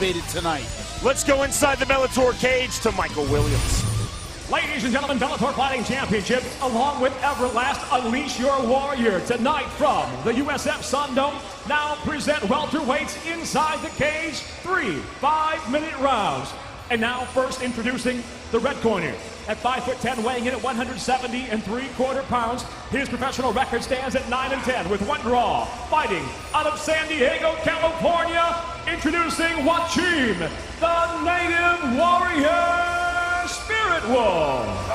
motivated tonight. Let's go inside the Bellator cage to Michael Williams. Ladies and gentlemen, Bellator Fighting Championship, along with Everlast, Unleash Your Warrior. Tonight from the USF Sundome, now present welterweights inside the cage, 3 5-minute rounds. And now first introducing the red corner. At 5'10", weighing in at 170 pounds, his professional record stands at 9-10 with 1 draw. Fighting out of San Diego, California, introducing Waachiim, the native warrior SpiritWolf.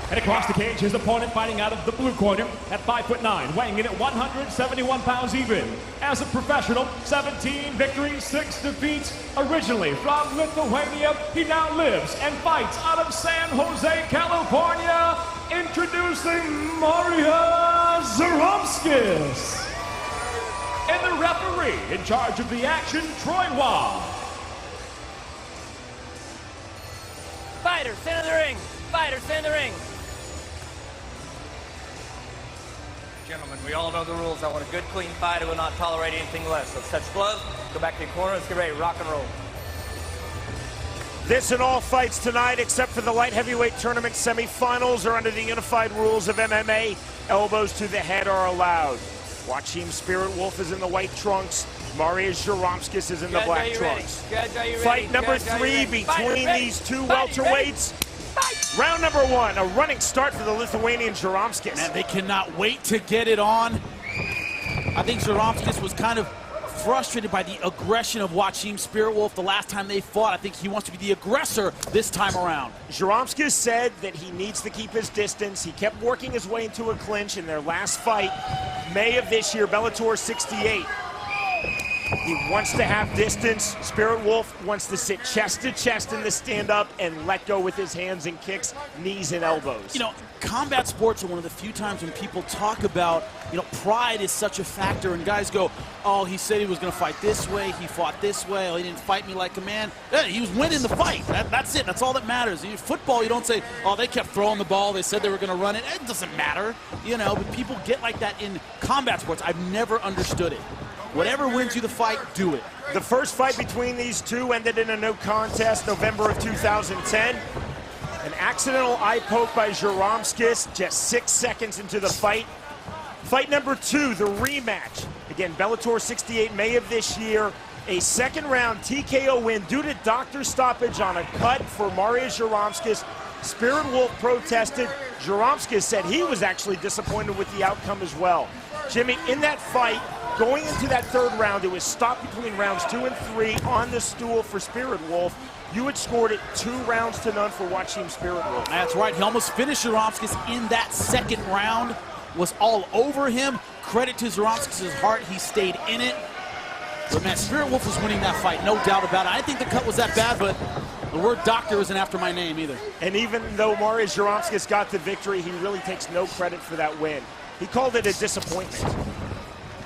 And across the cage, his opponent fighting out of the blue corner at 5'9", weighing in at 171 pounds even. As a professional, 17 victories, 6 defeats. Originally from Lithuania, he now lives and fights out of San Jose, California. Introducing Marius Zaromskis. And the referee in charge of the action, Troy Waugh. Fighter, stand in the ring. Fighter, stand in the ring. Gentlemen, we all know the rules. I want a good, clean fight. I will not tolerate anything less. Let's touch gloves, go back to your corner, let's get ready to rock and roll. This and all fights tonight, except for the light heavyweight tournament semifinals, are under the unified rules of MMA. Elbows to the head are allowed. Waachiim SpiritWolf is in the white trunks. Marius Zaromskis is in the black trunks. Fight number 3 between these two welterweights. Round number 1, a running start for the Lithuanian Zaromskis. Man, they cannot wait to get it on. I think Zaromskis was kind of frustrated by the aggression of Waachiim SpiritWolf the last time they fought. I think he wants to be the aggressor this time around. Zaromskis said that he needs to keep his distance. He kept working his way into a clinch in their last fight, May of this year, Bellator 68. He wants to have distance. SpiritWolf wants to sit chest to chest in the stand-up and let go with his hands and kicks, knees and elbows. You know, combat sports are one of the few times when people talk about, you know, pride is such a factor, and guys go, oh, he said he was going to fight this way, he fought this way, oh, he didn't fight me like a man. Yeah, he was winning the fight. That's it. That's all that matters. In football, you don't say, oh, they kept throwing the ball, they said they were going to run it. It doesn't matter, you know, but people get like that in combat sports. I've never understood it. Whatever wins you the fight, do it. The first fight between these two ended in a no contest, November of 2010. An accidental eye poke by Zaromskis just 6 seconds into the fight. Fight number 2, the rematch. Again, Bellator 68, May of this year. A second round TKO win due to doctor stoppage on a cut for Marius Zaromskis. SpiritWolf protested. Zaromskis said he was actually disappointed with the outcome as well. Jimmy, in that fight, going into that third round, it was stopped between rounds 2 and 3 on the stool for SpiritWolf. You had scored it 2 rounds to none for Waachiim SpiritWolf. That's right. He almost finished Zaromskis in that second round. Was all over him. Credit to Zaromskis' heart. He stayed in it. But, man, SpiritWolf was winning that fight, no doubt about it. I didn't think the cut was that bad, but the word doctor isn't after my name either. And even though Marius Zaromskis got the victory, he really takes no credit for that win. He called it a disappointment.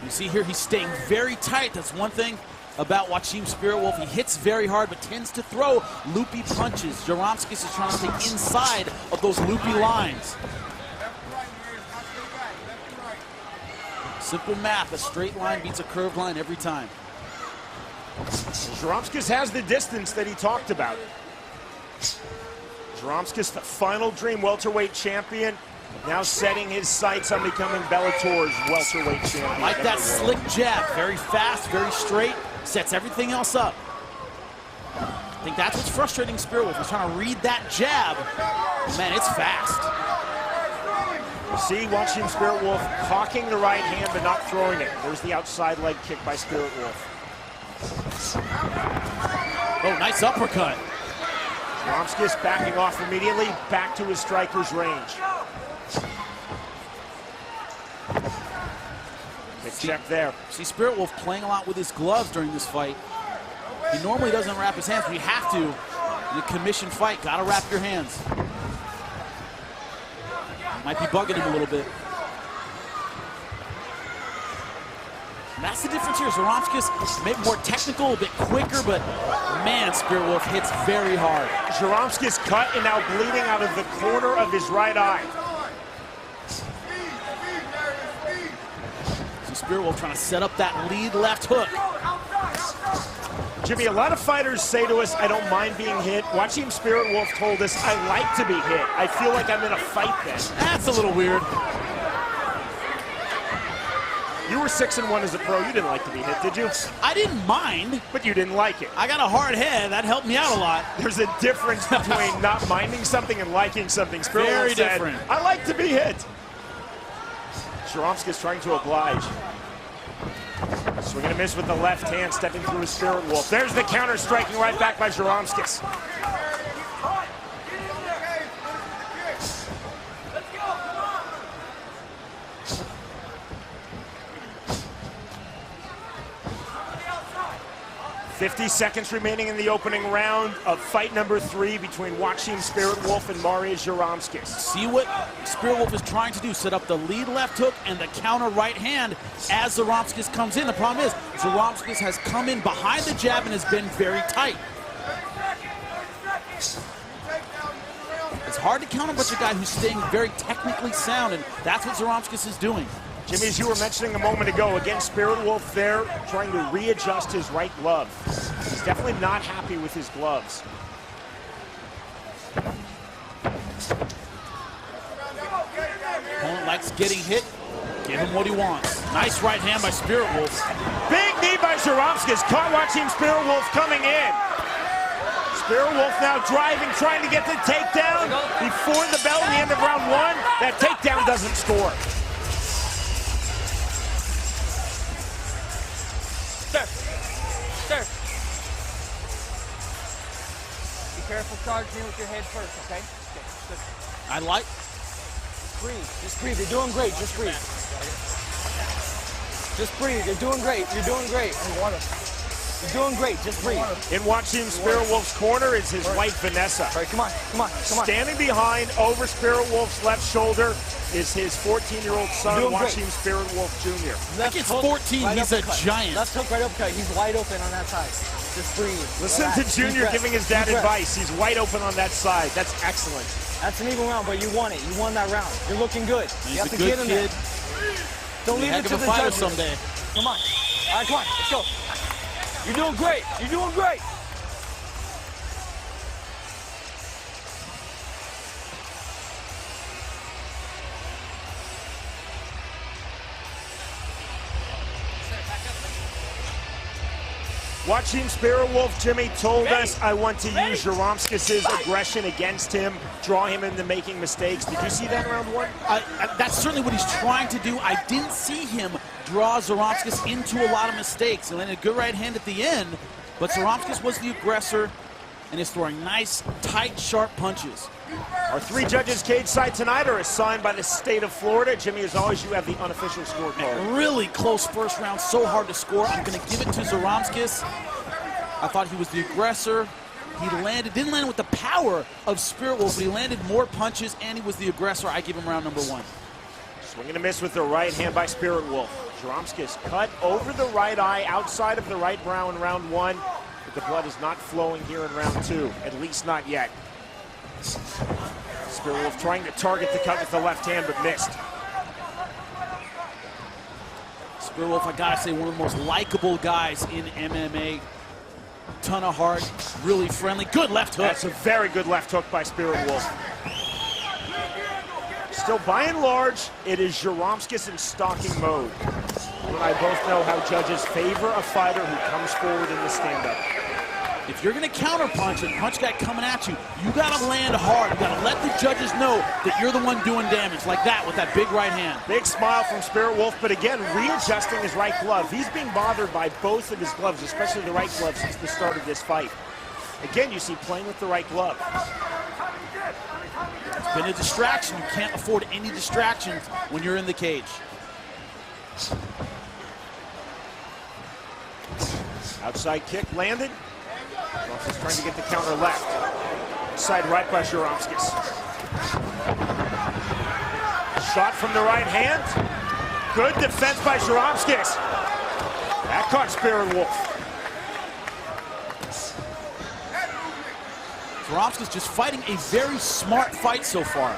You see here, he's staying very tight. That's one thing about Waachiim SpiritWolf. He hits very hard, but tends to throw loopy punches. Zaromskis is trying to stay inside of those loopy lines. Simple math, a straight line beats a curved line every time. Zaromskis has the distance that he talked about. Zaromskis, the final dream welterweight champion, now setting his sights on becoming Bellator's welterweight champion. Like that slick jab, very fast, very straight, sets everything else up. I think that's what's frustrating SpiritWolf. He's trying to read that jab. Man, it's fast. You see Waachiim SpiritWolf cocking the right hand but not throwing it. There's the outside leg kick by SpiritWolf. Oh, nice uppercut. Zaromskis backing off immediately, back to his striker's range. Good check there. See SpiritWolf playing a lot with his gloves during this fight. He normally doesn't wrap his hands, but you have to. In a commission fight, gotta wrap your hands. Might be bugging him a little bit. And that's the difference here. Zaromskis maybe more technical, a bit quicker, but man, SpiritWolf hits very hard. Zaromskis cut and now bleeding out of the corner of his right eye. SpiritWolf trying to set up that lead left hook. Jimmy, a lot of fighters say to us, I don't mind being hit. Waachiim SpiritWolf told us, I like to be hit. I feel like I'm in a fight then. That's a little weird. You were 6-1 as a pro. You didn't like to be hit, did you? I didn't mind. But you didn't like it. I got a hard head. That helped me out a lot. There's a difference between not minding something and liking something. SpiritWolf Very said, different. I like to be hit. Zaromskis trying to oblige. Swing and a miss with the left hand, stepping through his SpiritWolf. There's the counter, striking right back by Zaromskis. 50 seconds remaining in the opening round of fight number 3 between Waachiim SpiritWolf and Marius Zaromskis. See what SpiritWolf is trying to do, set up the lead left hook and the counter right hand as Zaromskis comes in. The problem is, Zaromskis has come in behind the jab and has been very tight. It's hard to counter with a guy who's staying very technically sound, and that's what Zaromskis is doing. Jimmy, as you were mentioning a moment ago, again, SpiritWolf there trying to readjust his right glove. He's definitely not happy with his gloves. Opponent likes getting hit. Give him what he wants. Nice right hand by SpiritWolf. Big knee by Zaromskis. Caught Waachiim SpiritWolf coming in. SpiritWolf now driving, trying to get the takedown before the bell at the end of round 1. That takedown doesn't score. Sir. Be careful charging with your head first, okay? I like. Breathe. Just breathe. You're doing great. Just breathe. Just breathe. You're doing great. You're doing great. You're doing great. Just breathe. In Waachiim SpiritWolf's corner is his wife, Vanessa. All right, come on. Standing behind, over SpiritWolf's left shoulder, is his 14-year-old son, Waachiim SpiritWolf Jr. That kid's 14. He's a giant. Left hook, right uppercut. He's wide open on that side. Just breathe. Listen to Junior giving his dad advice. He's wide open on that side. That's excellent. That's an even round, but you won it. You won that round. You're looking good. He's you have a to good get in kid. there. Don't leave it to the fighter judges. someday. Come on. All right, come on. Let's go. You're doing great. You're doing great. Waachiim SpiritWolf, Jimmy, told us, I want to use Zaromskis' aggression against him, draw him into making mistakes. Did you see that in round 1? That's certainly what he's trying to do. I didn't see him draw Zaromskis into a lot of mistakes. He landed a good right hand at the end, but Zaromskis was the aggressor and is throwing nice, tight, sharp punches. Our 3 judges cage side tonight are assigned by the state of Florida. Jimmy, as always, you have the unofficial scorecard. Really close first round, so hard to score. I'm going to give it to Zaromskis. I thought he was the aggressor. He didn't land with the power of SpiritWolf, but he landed more punches, and he was the aggressor. I give him round number 1. Swing and a miss with the right hand by SpiritWolf. Zaromskis cut over the right eye, outside of the right brow in round 1, but the blood is not flowing here in round 2, at least not yet. SpiritWolf trying to target the cut with the left hand, but missed. SpiritWolf, I gotta say, one of the most likable guys in MMA. Ton of heart, really friendly, good left hook. That's a very good left hook by SpiritWolf. Still, by and large, it is Zaromskis in stalking mode. You and I both know how judges favor a fighter who comes forward in the stand-up. If you're going to counterpunch and punch guy coming at you, you got to land hard. You got to let the judges know that you're the one doing damage, like that with that big right hand. Big smile from SpiritWolf, but again, readjusting his right glove. He's being bothered by both of his gloves, especially the right glove, since the start of this fight. Again, you see playing with the right glove. It's been a distraction. You can't afford any distractions when you're in the cage. Outside kick landed. Zaromskis trying to get the counter left. Side right by Zaromskis. Shot from the right hand. Good defense by Zaromskis. That caught SpiritWolf. Zaromskis just fighting a very smart fight so far.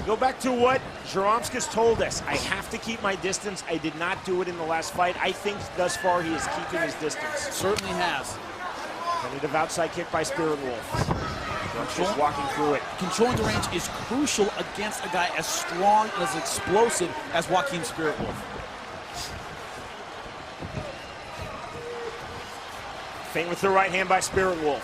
Go back to what Zaromskis told us. I have to keep my distance. I did not do it in the last fight. I think thus far he is keeping his distance. Certainly has. Tentative outside kick by SpiritWolf. Just walking through it. Controlling the range is crucial against a guy as strong and as explosive as Waachiim SpiritWolf. Feint with the right hand by SpiritWolf.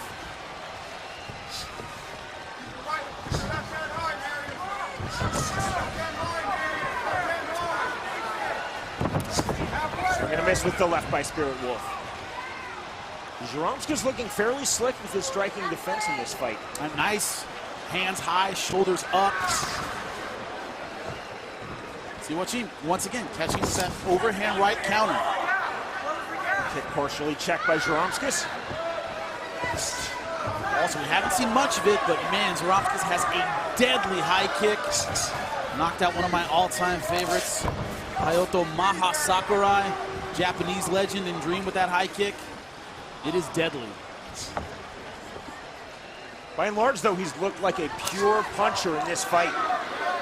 We're gonna miss with the left by SpiritWolf. Zaromskis looking fairly slick with his striking defense in this fight. Nice. Hands high, shoulders up. See Waachiim, once again, catching that overhand right counter. Kick partially checked by Zaromskis. Also, we haven't seen much of it, but man, Zaromskis has a deadly high kick. Knocked out one of my all-time favorites, Hayato Maha Sakurai, Japanese legend and dream with that high kick. It is deadly. By and large, though, he's looked like a pure puncher in this fight.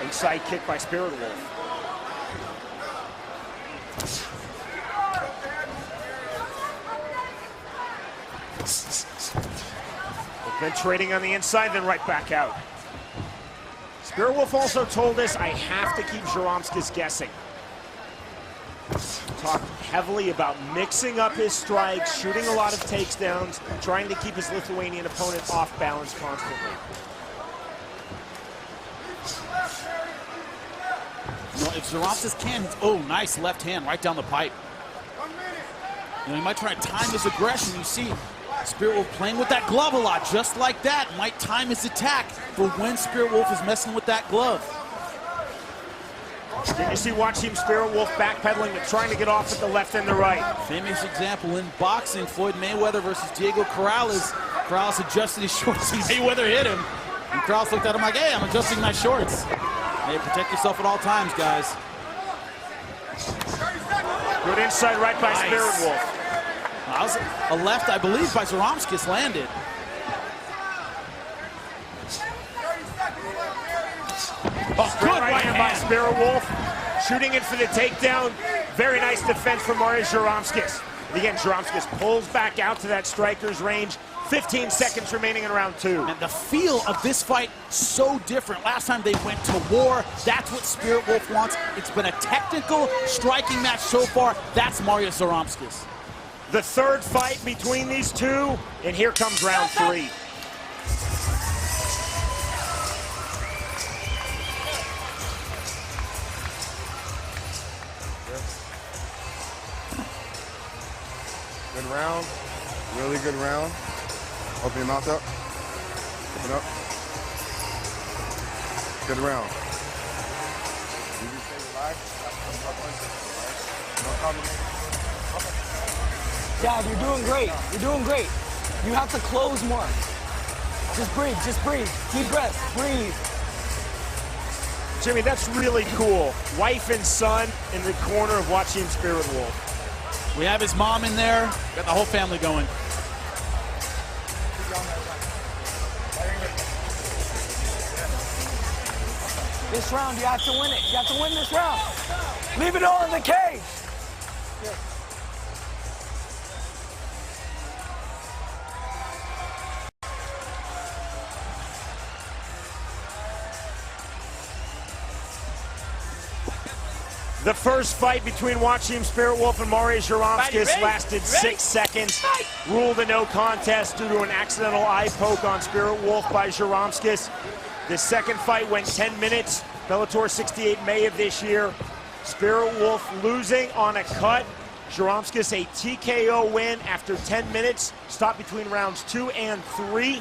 Inside kick by SpiritWolf. Then trading on the inside, then right back out. SpiritWolf also told us, I have to keep Zaromskis guessing. Talked heavily about mixing up his strikes, shooting a lot of takedowns, trying to keep his Lithuanian opponent off balance constantly. You know, if Zaromskis can, oh, nice left hand right down the pipe. You know, he might try to time his aggression. You see SpiritWolf playing with that glove a lot, just like that. Might time his attack for when SpiritWolf is messing with that glove. Did you see Waachiim SpiritWolf backpedaling and trying to get off with the left and the right? Famous example in boxing, Floyd Mayweather versus Diego Corrales. Corrales adjusted his shorts and Mayweather hit him. And Corrales looked at him like, hey, I'm adjusting my shorts. Hey, protect yourself at all times, guys. Good inside right by SpiritWolf. That was a left, I believe, by Zaromskis landed. Oh, good right hand by SpiritWolf. Shooting in for the takedown. Very nice defense from Marius Zaromskis. Again, Zaromskis pulls back out to that striker's range. 15 seconds remaining in round two. And the feel of this fight, so different. Last time they went to war. That's what SpiritWolf wants. It's been a technical striking match so far. That's Marius Zaromskis. The third fight between these two, and here comes round three. Good round, really good round. Open your mouth up, open up. Good round. You just stay relaxed. No combination. Dad, you're doing great. You're doing great. You have to close more. Just breathe, just breathe. Deep breath, breathe. Jimmy, that's really cool. Wife and son in the corner of Waachiim SpiritWolf. We have his mom in there. Got the whole family going. This round, you have to win it. You have to win this round. Leave it all in the cage. The first fight between Waachiim SpiritWolf and Marius Zaromskis lasted 6 seconds. Ruled a no contest due to an accidental eye poke on SpiritWolf by Zaromskis. The second fight went 10 minutes. Bellator 68 May of this year. SpiritWolf losing on a cut. Zaromskis a TKO win after 10 minutes. Stopped between rounds 2 and 3.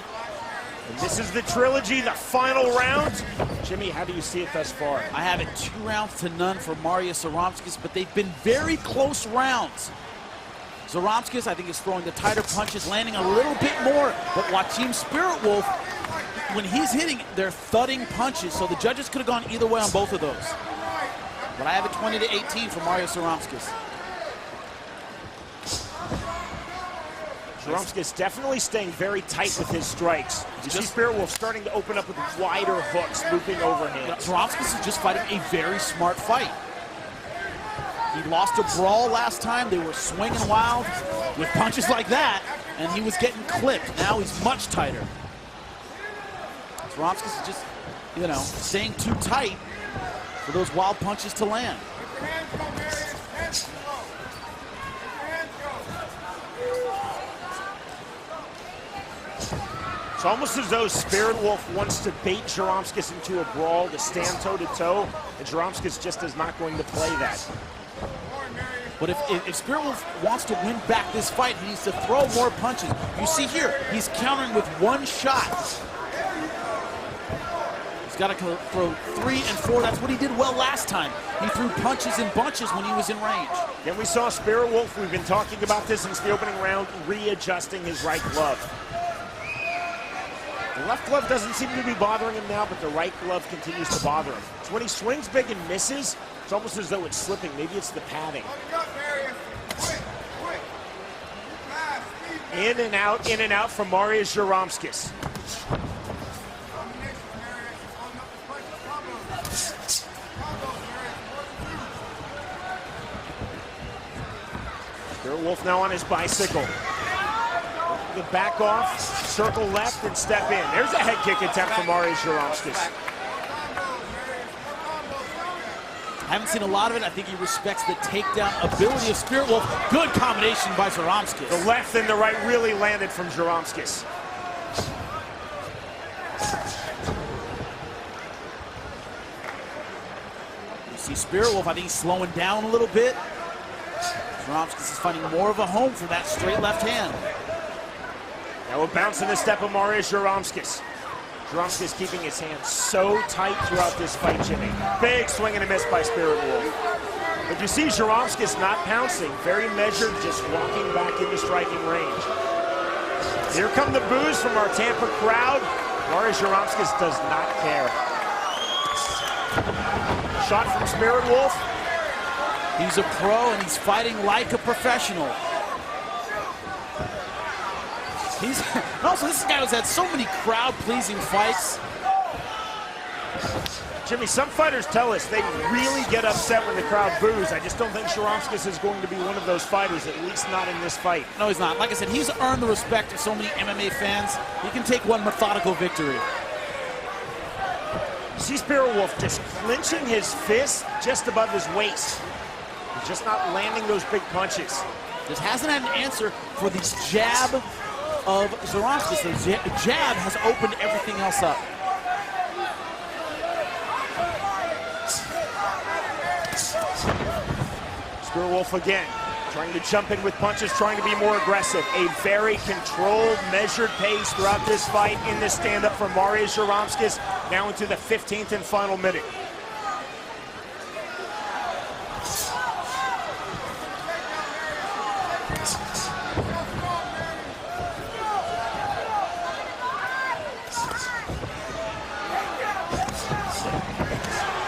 And this is the trilogy, the final round. Jimmy, how do you see it thus far? I have it 2-0 for Marius Zaromskis, but they've been very close rounds. Zaromskis, I think, is throwing the tighter punches, landing a little bit more, but Waachiim SpiritWolf, when he's hitting, they're thudding punches, so the judges could have gone either way on both of those. But I have it 20-18 for Marius Zaromskis. Zaromskis definitely staying very tight with his strikes. You see SpiritWolf starting to open up with wider hooks, looping overhands. Zaromskis is just fighting a very smart fight. He lost a brawl last time. They were swinging wild with punches like that, and he was getting clipped. Now he's much tighter. Zaromskis is just, you know, staying too tight for those wild punches to land. It's almost as though SpiritWolf wants to bait Zaromskis into a brawl to stand toe-to-toe, and Zaromskis just is not going to play that. But if SpiritWolf wants to win back this fight, he needs to throw more punches. You see here, he's countering with one shot. He's got to throw 3 and 4. That's what he did well last time. He threw punches in bunches when he was in range. Then we saw SpiritWolf, we've been talking about this since the opening round, readjusting his right glove. The left glove doesn't seem to be bothering him now, but the right glove continues to bother him. So when he swings big and misses, it's almost as though it's slipping. Maybe it's the padding. In and out from Marius Zaromskis. SpiritWolf now on his bicycle. The back off, circle left, and step in. There's a head kick attempt from Marius Zaromskis. I haven't seen a lot of it. I think he respects the takedown ability of SpiritWolf. Good combination by Zaromskis. The left and the right really landed from Zaromskis. You see SpiritWolf, I think he's slowing down a little bit. Zaromskis is finding more of a home for that straight left hand. Now a bounce in the step of Marius Zaromskis. Zaromskis keeping his hands so tight throughout this fight, Jimmy. Big swing and a miss by SpiritWolf. But you see Zaromskis not pouncing, very measured, just walking back into striking range. Here come the boos from our Tampa crowd. Marius Zaromskis does not care. Shot from SpiritWolf. He's a pro and he's fighting like a professional. Also, this guy has had so many crowd-pleasing fights. Jimmy, some fighters tell us they really get upset when the crowd boos. I just don't think Zaromskis is going to be one of those fighters, at least not in this fight. No, he's not. Like I said, he's earned the respect of so many MMA fans. He can take one methodical victory. See SpiritWolf just clenching his fist just above his waist. He's just not landing those big punches. Just hasn't had an answer for the jab of Zaromskis. The jab has opened everything else up. SpiritWolf again, trying to jump in with punches, trying to be more aggressive. A very controlled, measured pace throughout this fight in this stand-up from Marius Zaromskis, now into the 15th and final minute.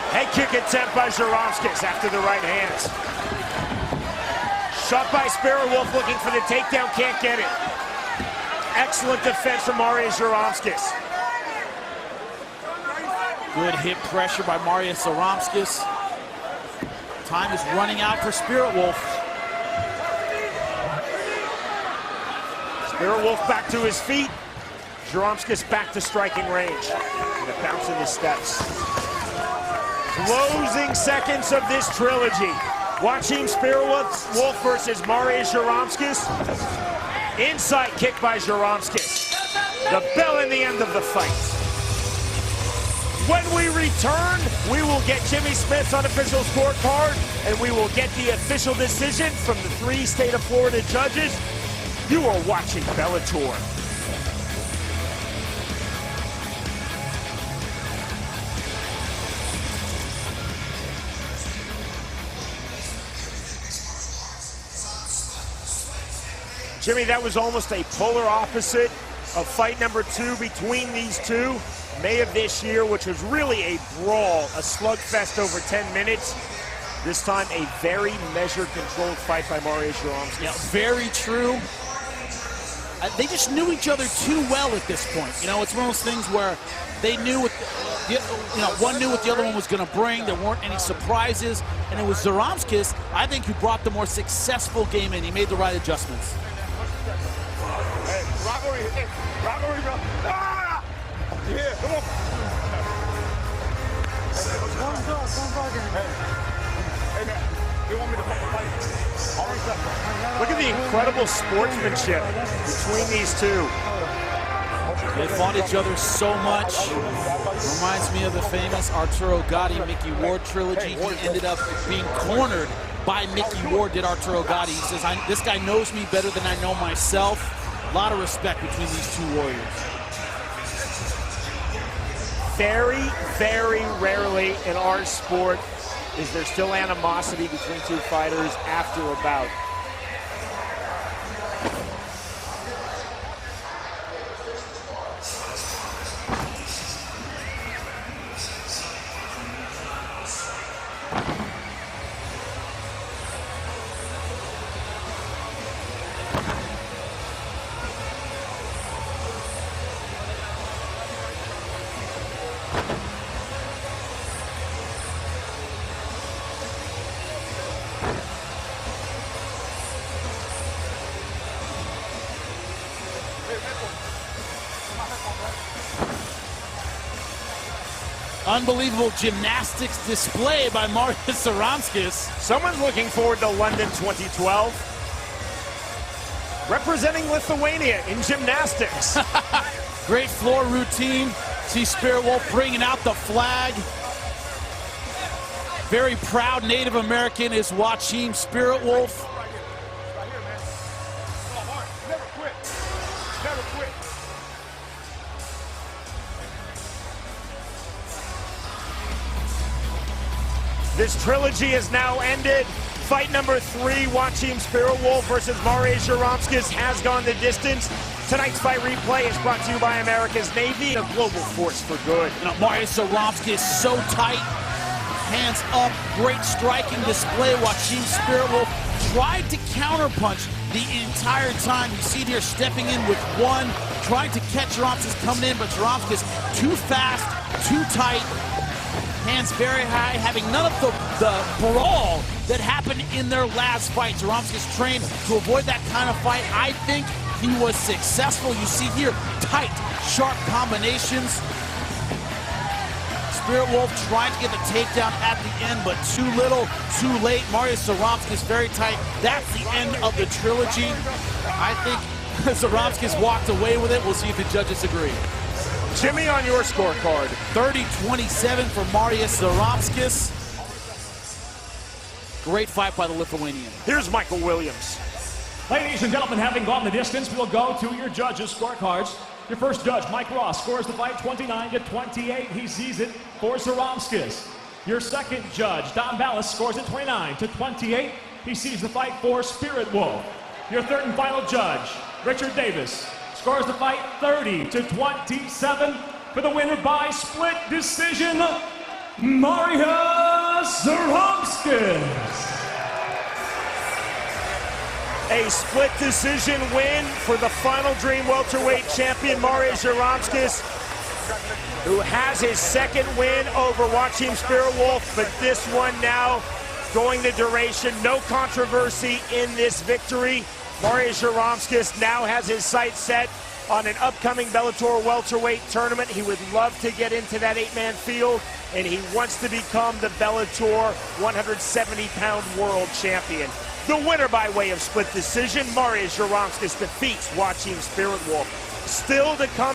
Head kick attempt by Zaromskis after the right hands. Shot by SpiritWolf looking for the takedown, can't get it. Excellent defense from Marius Zaromskis. Good hip pressure by Marius Zaromskis. Time is running out for SpiritWolf. SpiritWolf back to his feet. Zaromskis back to striking range. And a bounce in his steps. Closing seconds of this trilogy. Waachiim SpiritWolf versus Marius Zaromskis. Inside kick by Zaromskis. The bell in the end of the fight. When we return, we will get Jimmy Smith's unofficial scorecard, and we will get the official decision from the 3 state of Florida judges. You are watching Bellator. Jimmy, that was almost a polar opposite of fight number 2 between these two. May of this year, which was really a brawl, a slugfest over 10 minutes. This time, a very measured, controlled fight by Marius Zaromskis. Yeah, very true. they just knew each other too well at this point. You know, it's one of those things where they knew what, one knew what the other one was going to bring. There weren't any surprises, and it was Zaromskis, I think, who brought the more successful game in. He made the right adjustments. Hey, rock over here. Hey, rock over here, bro. Ah! Yeah, come on. Hey, man, you want me to fight? Look at the incredible sportsmanship between these two. They fought each other so much. Reminds me of the famous Arturo Gatti-Mickey Ward trilogy. He ended up being cornered by Mickey Ward, did Arturo Gatti. He says, this guy knows me better than I know myself. A lot of respect between these two warriors. Very, very rarely in our sport is there still animosity between two fighters after a bout. Unbelievable gymnastics display by Marius Zaromskis. Someone's looking forward to London 2012. Representing Lithuania in gymnastics. Great floor routine. See SpiritWolf bringing out the flag. Very proud Native American is Waachiim SpiritWolf. Never quit. Never quit. This trilogy is now ended. Fight number 3, Waachiim SpiritWolf versus Marius Zaromskis, has gone the distance. Tonight's fight replay is brought to you by America's Navy, a global force for good. You know, Marius Zaromskis so tight, hands up, great striking display. Waachiim SpiritWolf tried to counterpunch the entire time. You see it here, stepping in with one, trying to catch Zaromskis coming in, but Zaromskis too fast, too tight. Hands very high, having none of the brawl that happened in their last fight. Zaromskis trained to avoid that kind of fight. I think he was successful. You see here, tight, sharp combinations. SpiritWolf trying to get the takedown at the end, but too little, too late. Marius Zaromskis very tight. That's the end of the trilogy. I think Zaromskis walked away with it. We'll see if the judges agree. Jimmy, on your scorecard. 30-27 for Marius Zaromskis. Great fight by the Lithuanian. Here's Michael Williams. Ladies and gentlemen, having gone the distance, we'll go to your judges' scorecards. Your first judge, Mike Ross, scores the fight 29-28. He sees it for Zaromskis. Your second judge, Don Ballas, scores it 29-28. He sees the fight for SpiritWolf. Your third and final judge, Richard Davis, scores the fight 30-27 for the winner by split decision, Marius Zaromskis. A split decision win for the Final Dream welterweight champion, Marius Zaromskis, who has his second win over Waachiim SpiritWolf, but this one now going the duration. No controversy in this victory. Marius Zaromskis now has his sights set on an upcoming Bellator welterweight tournament. He would love to get into that 8-man field, and he wants to become the Bellator 170-pound world champion. The winner by way of split decision, Marius Zaromskis defeats Waachiim SpiritWolf. Still to come.